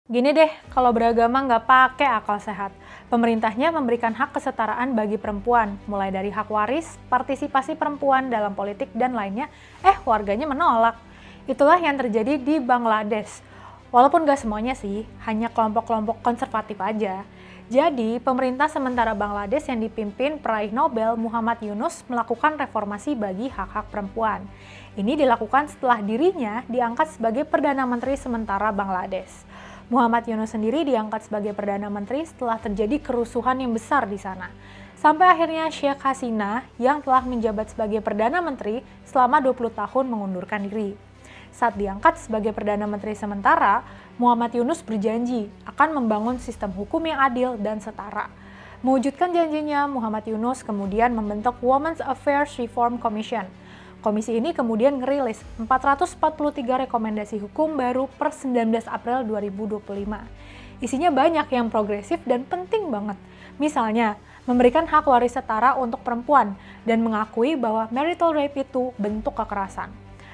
Gini deh, kalau beragama nggak pakai akal sehat. Pemerintahnya memberikan hak kesetaraan bagi perempuan, mulai dari hak waris, partisipasi perempuan dalam politik, dan lainnya, warganya menolak. Itulah yang terjadi di Bangladesh. Walaupun nggak semuanya sih, hanya kelompok-kelompok konservatif aja. Jadi, pemerintah sementara Bangladesh yang dipimpin peraih Nobel Muhammad Yunus melakukan reformasi bagi hak-hak perempuan. Ini dilakukan setelah dirinya diangkat sebagai Perdana Menteri sementara Bangladesh. Muhammad Yunus sendiri diangkat sebagai Perdana Menteri setelah terjadi kerusuhan yang besar di sana. Sampai akhirnya Sheikh Hasina yang telah menjabat sebagai Perdana Menteri selama 20 tahun mengundurkan diri. Saat diangkat sebagai Perdana Menteri sementara, Muhammad Yunus berjanji akan membangun sistem hukum yang adil dan setara. Mewujudkan janjinya, Muhammad Yunus kemudian membentuk Women's Affairs Reform Commission. Komisi ini kemudian ngerilis 443 rekomendasi hukum baru per 19 April 2025. Isinya banyak yang progresif dan penting banget. Misalnya, memberikan hak waris setara untuk perempuan dan mengakui bahwa marital rape itu bentuk kekerasan.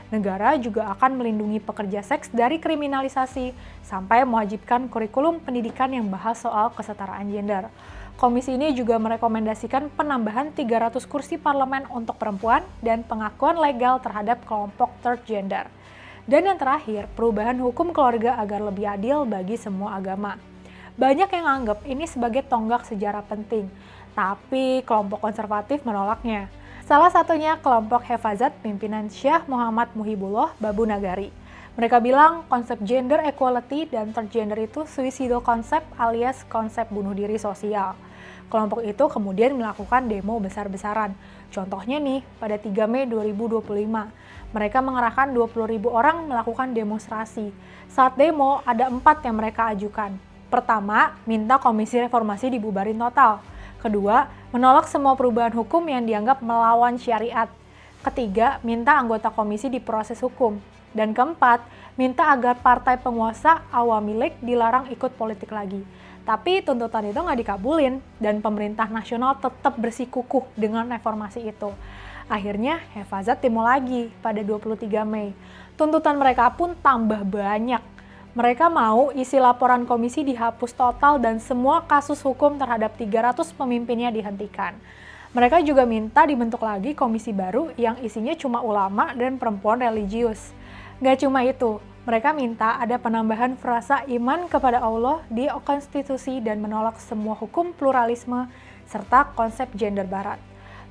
Negara juga akan melindungi pekerja seks dari kriminalisasi sampai mewajibkan kurikulum pendidikan yang bahas soal kesetaraan gender. Komisi ini juga merekomendasikan penambahan 300 kursi parlemen untuk perempuan dan pengakuan legal terhadap kelompok third gender. Dan yang terakhir, perubahan hukum keluarga agar lebih adil bagi semua agama. Banyak yang anggap ini sebagai tonggak sejarah penting, tapi kelompok konservatif menolaknya. Salah satunya kelompok Hefazat pimpinan Syekh Muhammad Muhibullah Babu Nagari. Mereka bilang konsep gender equality dan third gender itu suicidal concept alias konsep bunuh diri sosial. Kelompok itu kemudian melakukan demo besar-besaran. Contohnya nih, pada 3 Mei 2025, mereka mengerahkan 20.000 orang melakukan demonstrasi. Saat demo, ada 4 yang mereka ajukan. Pertama, minta Komisi Reformasi dibubarin total. Kedua, menolak semua perubahan hukum yang dianggap melawan syariat. Ketiga, minta anggota komisi diproses hukum. Dan keempat, minta agar partai penguasa Awami League dilarang ikut politik lagi. Tapi tuntutan itu nggak dikabulin, dan pemerintah nasional tetap bersikukuh dengan reformasi itu. Akhirnya, Hefazat demo lagi pada 23 Mei. Tuntutan mereka pun tambah banyak. Mereka mau isi laporan komisi dihapus total dan semua kasus hukum terhadap 300 pemimpinnya dihentikan. Mereka juga minta dibentuk lagi komisi baru yang isinya cuma ulama dan perempuan religius. Gak cuma itu, mereka minta ada penambahan frasa iman kepada Allah di konstitusi dan menolak semua hukum pluralisme serta konsep gender barat.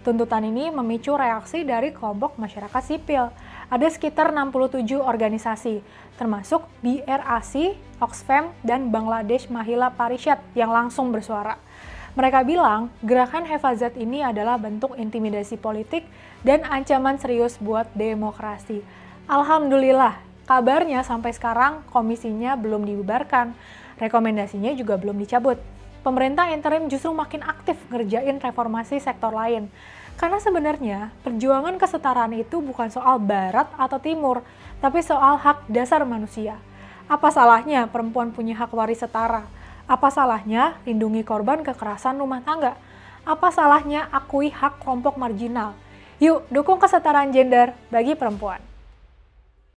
Tuntutan ini memicu reaksi dari kelompok masyarakat sipil. Ada sekitar 67 organisasi, termasuk BRAC, Oxfam, dan Bangladesh Mahila Parishad yang langsung bersuara. Mereka bilang gerakan Hefazat ini adalah bentuk intimidasi politik dan ancaman serius buat demokrasi. Alhamdulillah, kabarnya sampai sekarang komisinya belum dibubarkan, rekomendasinya juga belum dicabut. Pemerintah interim justru makin aktif ngerjain reformasi sektor lain. Karena sebenarnya perjuangan kesetaraan itu bukan soal barat atau timur, tapi soal hak dasar manusia. Apa salahnya perempuan punya hak waris setara? Apa salahnya lindungi korban kekerasan rumah tangga? Apa salahnya akui hak kelompok marginal? Yuk, dukung kesetaraan gender bagi perempuan.